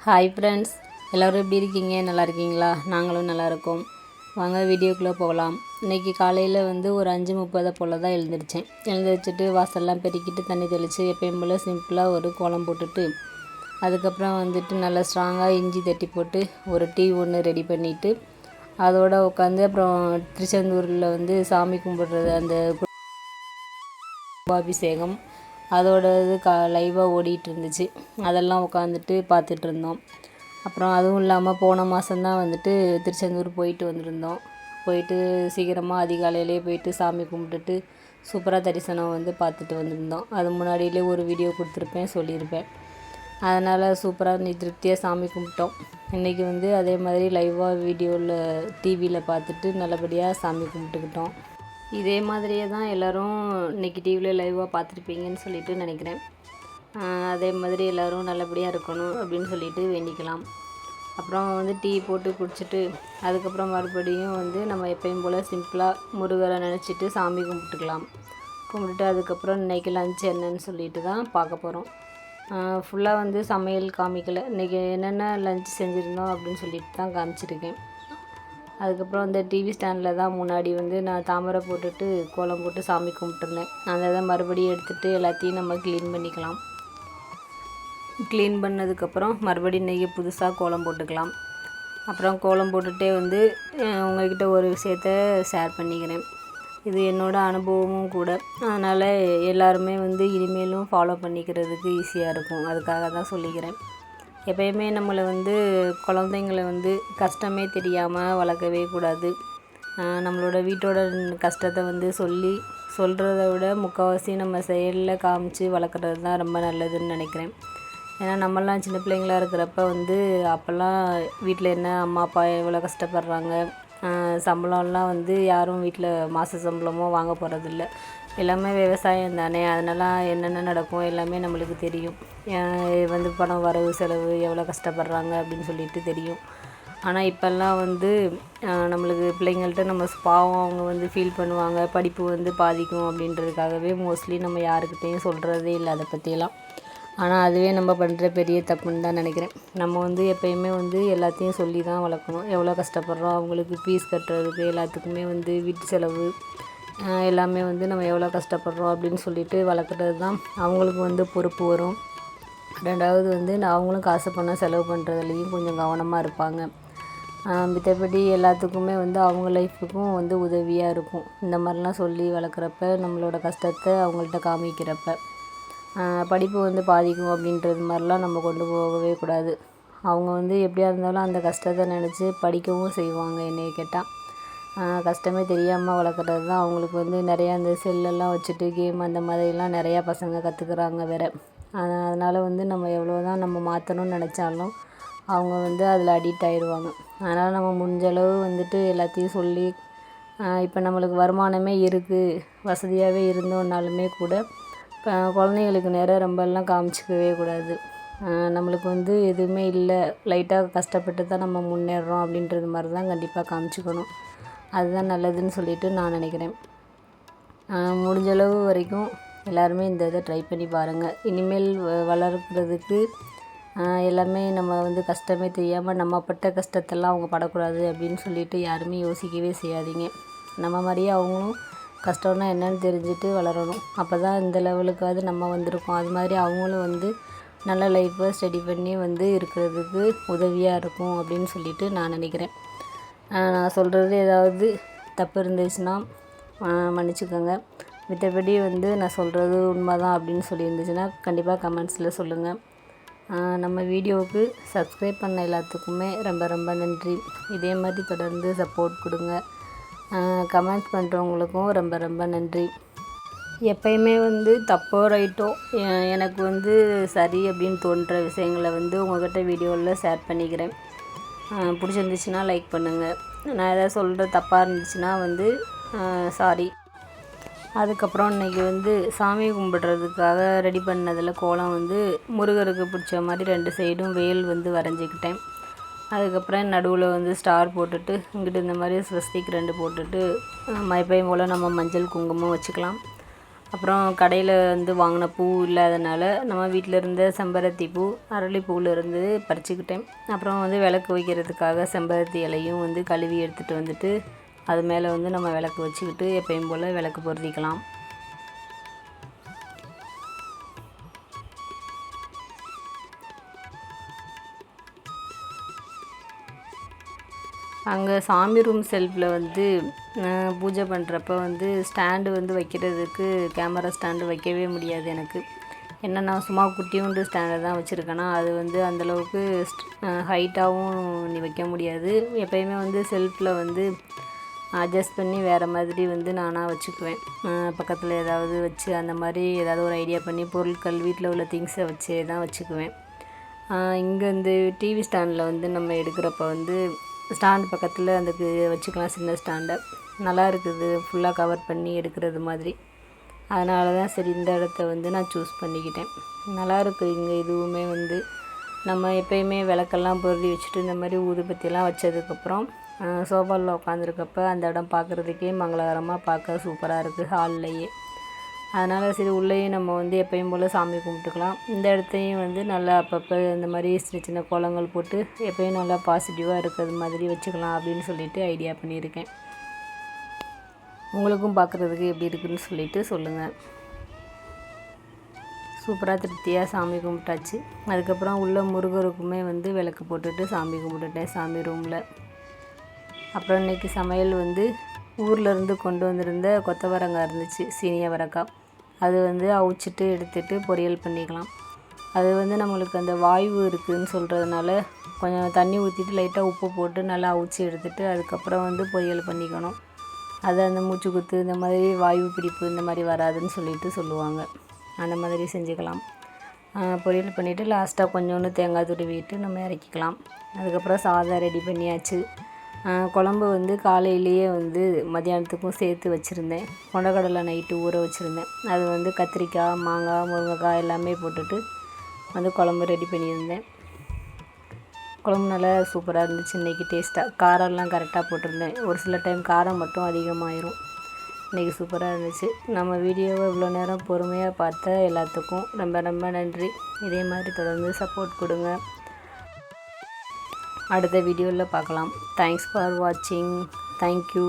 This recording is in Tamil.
ஹாய் ஃப்ரெண்ட்ஸ், எல்லோரும் எப்படி இருக்கீங்க? நல்லா இருக்கீங்களா? நாங்களும் நல்லா இருக்கோம். வாங்க வீடியோக்குள்ளே போகலாம். இன்றைக்கி காலையில் ஒரு 5:30 போல் தான் எழுந்திரிச்சிட்டு வாசல்லாம் பெருக்கிட்டு தண்ணி தெளித்து எப்பயும் போல் சிம்பிளாக ஒரு கோலம் போட்டுட்டு அதுக்கப்புறம் நல்லா ஸ்ட்ராங்காக இஞ்சி தட்டி போட்டு ஒரு டீ ஒன்று ரெடி பண்ணிவிட்டு அதோடு உட்காந்து அப்புறம் திருச்செந்தூரில் சாமி கும்பிட்றது அந்த அபிஷேகம் அதோட இது லைவாக ஓடிட்டு இருந்துச்சு. அதெல்லாம் உட்காந்துட்டு பார்த்துட்டு இருந்தோம். அப்புறம் அதுவும் இல்லாமல் போன மாதம்தான் திருச்செந்தூர் போயிட்டு வந்திருந்தோம். போயிட்டு சீக்கிரமாக அதிகாலையிலே போயிட்டு சாமி கும்பிட்டுட்டு சூப்பராக தரிசனம் பார்த்துட்டு வந்திருந்தோம். அது முன்னாடியிலே ஒரு வீடியோ கொடுத்துருப்பேன், சொல்லியிருப்பேன். அதனால் சூப்பராக திருப்தியாக சாமி கும்பிட்டோம். இன்றைக்கி அதே மாதிரி லைவாக வீடியோவில் டிவியில் பார்த்துட்டு நல்லபடியாக சாமி கும்பிட்டுக்கிட்டோம். இதே மாதிரியே தான் எல்லோரும் இன்றைக்கி டிவியில் லைவாக பார்த்துருப்பீங்கன்னு சொல்லிட்டு நினைக்கிறேன். அதே மாதிரி எல்லோரும் நல்லபடியாக இருக்கணும் அப்படின்னு சொல்லிட்டு வேண்டிக்கலாம். அப்புறம் டீ போட்டு குடிச்சிட்டு அதுக்கப்புறம் மறுபடியும் நம்ம எப்பயும் போல் சிம்பிளாக முருகரை நினச்சிட்டு சாமி கும்பிட்டுக்கலாம். கும்பிட்டுட்டு அதுக்கப்புறம் இன்றைக்கி லஞ்ச் என்னன்னு சொல்லிட்டு தான் பார்க்க போகிறோம். ஃபுல்லாக சமையல் காமிக்கலை. இன்றைக்கி என்னென்ன லஞ்ச் செஞ்சுருந்தோம் அப்படின்னு சொல்லிட்டு தான் காமிச்சிருக்கேன். அதுக்கப்புறம் அந்த டிவி ஸ்டாண்டில் தான் முன்னாடி நான் தாமரை போட்டுட்டு கோலம் போட்டு சாமி கும்பிட்டுருந்தேன். அதை தான் மறுபடியும் எடுத்துகிட்டு எல்லாத்தையும் நம்ம க்ளீன் பண்ணிக்கலாம். க்ளீன் பண்ணதுக்கப்புறம் மறுபடியும் இன்றைக்கி புதுசாக கோலம் போட்டுக்கலாம். அப்புறம் கோலம் போட்டுகிட்டே உங்கள்கிட்ட ஒரு விஷயத்த ஷேர் பண்ணிக்கிறேன். இது என்னோடய அனுபவமும் கூட. அதனால் எல்லாருமே இனிமேலும் ஃபாலோ பண்ணிக்கிறதுக்கு ஈஸியாக இருக்கும். அதுக்காக தான் சொல்லிக்கிறேன். எப்பயுமே நம்மளை குழந்தைங்கள கஷ்டமே தெரியாமல் வளர்க்கவே கூடாது. நம்மளோட வீட்டோட கஷ்டத்தை சொல்கிறத விட முக்கால்வாசி நம்ம செயலில் காமிச்சு வளர்க்குறது தான் ரொம்ப நல்லதுன்னு நினைக்கிறேன். ஏன்னா நம்மளாம் சின்ன பிள்ளைங்களாக இருக்கிறப்ப அப்போல்லாம் வீட்டில் என்ன அம்மா அப்பா எவ்வளோ கஷ்டப்படுறாங்க, சம்பளம்லாம் யாரும் வீட்டில் மாத சம்பளமோ வாங்க போகிறதில்ல. எல்லாமே விவசாயம் தானே. அதனால் என்னென்ன நடக்கும் எல்லாமே நம்மளுக்கு தெரியும். பணம் வரவு செலவு எவ்வளோ கஷ்டப்படுறாங்க அப்படின்னு சொல்லிட்டு தெரியும். ஆனால் இப்போல்லாம் நம்மளுக்கு பிள்ளைங்கள்ட்ட நம்ம பாவம் அவங்க ஃபீல் பண்ணுவாங்க, படிப்பு பாதிக்கும் அப்படின்றதுக்காகவே மோஸ்ட்லி நம்ம யாருக்கிட்டேயும் சொல்கிறதே இல்லை அதை பற்றியெல்லாம். ஆனால் அதுவே நம்ம பண்ணுற பெரிய தப்புன்னு தான் நினைக்கிறேன். நம்ம எப்பயுமே எல்லாத்தையும் சொல்லி தான் வளர்க்கணும். எவ்வளோ கஷ்டப்படுறோம், அவங்களுக்கு ஃபீஸ் கட்டுறதுக்கு எல்லாத்துக்குமே வீட்டு செலவு எல்லாமே நம்ம எவ்வளோ கஷ்டப்படுறோம் அப்படின்னு சொல்லிட்டு வளர்க்குறது தான் அவங்களுக்கு பொறுப்பு வரும். ரெண்டாவது அவங்களும் காசு பணம் செலவு பண்ணுறதுலேயும் கொஞ்சம் கவனமாக இருப்பாங்க. மத்தபடி எல்லாத்துக்குமே அவங்க லைஃபுக்கும் உதவியாக இருக்கும். இந்த மாதிரிலாம் சொல்லி வளர்க்குறப்ப நம்மளோட கஷ்டத்தை அவங்கள்ட்ட காமிக்கிறப்ப படிப்பு பாதிக்கும் அப்படின்றது மாதிரிலாம் நம்ம கொண்டு போகவே கூடாது. அவங்க எப்படியா இருந்தாலும் அந்த கஷ்டத்தை நினச்சி படிக்கவும் செய்வாங்க. என்னைய கேட்டால் கஷ்டமே தெரியாமல் வளர்க்குறது தான் அவங்களுக்கு நிறையா அந்த செல்லெல்லாம் வச்சுட்டு கேம் அந்த மாதிரிலாம் நிறையா பசங்க கற்றுக்குறாங்க வேறு. அதனால் நம்ம எவ்வளோ தான் நம்ம மாற்றணும்னு நினச்சாலும் அவங்க அதில் அடிக்ட் ஆகிடுவாங்க. அதனால் நம்ம முடிஞ்சளவு எல்லாத்தையும் சொல்லி இப்போ நம்மளுக்கு வருமானமே இருக்குது, வசதியாகவே இருந்தோன்னாலுமே கூட குழந்தைங்களுக்கு நேரம் ரொம்பலாம் காமிச்சிக்கவே கூடாது. நம்மளுக்கு எதுவுமே இல்லை, லைட்டாக கஷ்டப்பட்டு தான் நம்ம முன்னேறுறோம் அப்படின்றது மாதிரி தான் கண்டிப்பாக காமிச்சிக்கணும். அதுதான் நல்லதுன்னு சொல்லிட்டு நான் நினைக்கிறேன். முடிஞ்சளவு வரைக்கும் எல்லாருமே இந்த இதை ட்ரை பண்ணி பாருங்கள். இனிமேல் வளர்க்குறதுக்கு எல்லாமே நம்ம கஷ்டமே தெரியாமல் நம்ம பட்ட கஷ்டத்தெல்லாம் அவங்க படக்கூடாது அப்படின்னு சொல்லிட்டு யாருமே யோசிக்கவே செய்யாதீங்க. நம்ம மாதிரியே அவங்களும் கஷ்டம்னா என்னன்னு தெரிஞ்சுட்டு வளரணும். அப்போ தான் இந்த லெவலுக்காவது நம்ம வந்திருக்கோம். அது மாதிரி அவங்களும் நல்ல லைஃப்பை ஸ்டடி பண்ணி இருக்கிறதுக்கு உதவியாக இருக்கும் அப்படின்னு சொல்லிட்டு நான் நினைக்கிறேன். நான் சொல்கிறது ஏதாவது தப்பு இருந்துச்சுன்னா மன்னிச்சுக்கோங்க. மற்றபடி நான் சொல்கிறது உண்மை தான் அப்படின்னு சொல்லியிருந்துச்சுன்னா கண்டிப்பாக கமெண்ட்ஸில் சொல்லுங்கள். நம்ம வீடியோவுக்கு சப்ஸ்கிரைப் பண்ண எல்லாத்துக்குமே ரொம்ப ரொம்ப நன்றி. இதே மாதிரி தொடர்ந்து சப்போர்ட் கொடுங்க. கமெண்ட்ஸ் பண்ணுறவங்களுக்கும் ரொம்ப ரொம்ப நன்றி. எப்பயுமே தப்போ ரைட்டோ எனக்கு சரி அப்படின்னு தோன்ற விஷயங்களை உங்கள்கிட்ட வீடியோவில் ஷேர் பண்ணிக்கிறேன். பிடிச்சிருந்துச்சுன்னா லைக் பண்ணுங்கள். நான் எதாவது சொல்கிற தப்பாக இருந்துச்சுன்னா சாரி. அதுக்கப்புறம் இன்றைக்கி சாமி கும்பிட்றதுக்காக ரெடி பண்ணதில் கோலம் முருகருக்கு பிடிச்ச மாதிரி 2 சைடும் வேல் வரைஞ்சிக்கிட்டேன். அதுக்கப்புறம் நடுவில் ஸ்டார் போட்டுட்டு இங்கிட்டு இந்த மாதிரி ஸ்வஸ்திக் 2 போட்டுட்டு எப்பயும் போல் நம்ம மஞ்சள் குங்குமம் வச்சுக்கலாம். அப்புறம் கடையில் வந்து வாங்கின பூ இல்லாதனால நம்ம வீட்டில் இருந்த செம்பருத்தி பூ அரளிப்பூவில் இருந்து பறிச்சுக்கிட்டேன். அப்புறம் வந்து விளக்கு வைக்கிறதுக்காக செம்பருத்தி இலையும் வந்து கழுவி எடுத்துகிட்டு வந்துட்டு அது மேலே வந்து நம்ம விளக்கு வச்சுக்கிட்டு எப்பயும் போல் விளக்கு பொருத்திக்கலாம். அங்கே சாமி ரூம் செல்ஃபில் வந்து பூஜை பண்ணுறப்ப வந்து ஸ்டாண்டு வந்து வைக்கிறதுக்கு கேமரா ஸ்டாண்டு வைக்கவே முடியாது எனக்கு. என்னென்னா சும்மா குட்டியோண்டு ஸ்டாண்டை தான் வச்சுருக்கேன்னா அது வந்து அந்தளவுக்கு ஹைட்டாகவும் நீ வைக்க முடியாது. எப்போயுமே வந்து செல்ஃபில் வந்து அட்ஜஸ்ட் பண்ணி வேறு மாதிரி வந்து நானாக வச்சுக்குவேன். பக்கத்தில் ஏதாவது வச்சு அந்த மாதிரி ஏதாவது ஒரு ஐடியா பண்ணி பொருட்கள் வீட்டில் உள்ள திங்ஸை வச்சே தான் வச்சுக்குவேன். இங்கே இந்த டிவி ஸ்டாண்டில் வந்து நம்ம எடுக்கிறப்ப வந்து ஸ்டாண்டு பக்கத்தில் அதுக்கு வச்சுக்கலாம் சின்ன ஸ்டாண்டை. நல்லா இருக்குது ஃபுல்லாக கவர் பண்ணி எடுக்கிறது மாதிரி. அதனால தான் சரி இந்த இடத்த வந்து நான் சூஸ் பண்ணிக்கிட்டேன். நல்லாயிருக்கு இங்கே இதுவுமே வந்து நம்ம எப்போயுமே விளக்கெல்லாம் பொருத்தி வச்சுட்டு இந்த மாதிரி ஊதுபத்தியெல்லாம் வச்சதுக்கப்புறம் சோஃபாவில் உட்காந்துருக்கப்ப அந்த இடம் பார்க்குறதுக்கே மங்களகரமாக பார்க்க சூப்பராக இருக்குது ஹால்லையே. அதனால் சரி உள்ளேயும் நம்ம வந்து எப்பயும் போல் சாமி கும்பிட்டுக்கலாம். இந்த இடத்தையும் வந்து நல்லா அப்பப்போ இந்த மாதிரி சின்ன சின்ன கோலங்கள் போட்டு எப்பயும் நல்லா பாசிட்டிவாக இருக்கிறது மாதிரி வச்சுக்கலாம் அப்படின்னு சொல்லிட்டு ஐடியா பண்ணியிருக்கேன். உங்களுக்கும் பார்க்குறதுக்கு எப்படி இருக்குதுன்னு சொல்லிட்டு சொல்லுங்கள். சூப்பராக திருப்தியாக சாமி கும்பிட்டாச்சு. அதுக்கப்புறம் உள்ள முருகருக்குமே வந்து விளக்கு போட்டுட்டு சாமி கும்பிட்டுட்டேன் சாமி ரூமில். அப்புறம் இன்றைக்கி சமையல் வந்து ஊர்லேருந்து கொண்டு வந்திருந்த கொத்தவரங்காய் இருந்துச்சு, சீனிய அவரைக்காய். அது வந்து அவிச்சிட்டு எடுத்துகிட்டு பொரியல் பண்ணிக்கலாம். அது வந்து நம்மளுக்கு அந்த வாய்வு இருக்குதுன்னு சொல்கிறதுனால கொஞ்சம் தண்ணி ஊற்றிட்டு லைட்டாக உப்பு போட்டு நல்லா அவிச்சி எடுத்துகிட்டு அதுக்கப்புறம் வந்து பொரியல் பண்ணிக்கணும். அது அந்த மூச்சு குத்து இந்த மாதிரி வாய்வு பிடிப்பு இந்த மாதிரி வராதுன்னு சொல்லிட்டு சொல்லுவாங்க. அந்த மாதிரி செஞ்சுக்கலாம். பொரியல் பண்ணிவிட்டு லாஸ்ட்டாக கொஞ்சோண்டு தேங்காய் துருவிட்டு நம்ம இறக்கிக்கலாம். அதுக்கப்புறம் சாதம் ரெடி பண்ணியாச்சு. குழம்பு வந்து காலையிலேயே வந்து மதியானத்துக்கும் சேர்த்து வச்சுருந்தேன். கொண்டக்கடலை நைட்டு ஊற வச்சுருந்தேன். அது வந்து கத்திரிக்காய், மாங்காய், முருங்கைக்காய் எல்லாமே போட்டுட்டு வந்து குழம்பு ரெடி பண்ணியிருந்தேன். குழம்பு நல்லா சூப்பராக இருந்துச்சு இன்றைக்கி டேஸ்ட்டாக. காரம்லாம் கரெக்டாக போட்டிருந்தேன். ஒரு சில டைம் காரம் மட்டும் அதிகமாகிரும். இன்றைக்கி சூப்பராக இருந்துச்சு. நம்ம வீடியோவை இவ்வளோ நேரம் பொறுமையாக பார்த்த எல்லாத்துக்கும் ரொம்ப ரொம்ப நன்றி. இதே மாதிரி தொடர்ந்து சப்போர்ட் கொடுங்க. அடுத்த வீடியோவில் பார்க்கலாம். தேங்க்ஸ் ஃபார் வாட்சிங். தேங்க்யூ.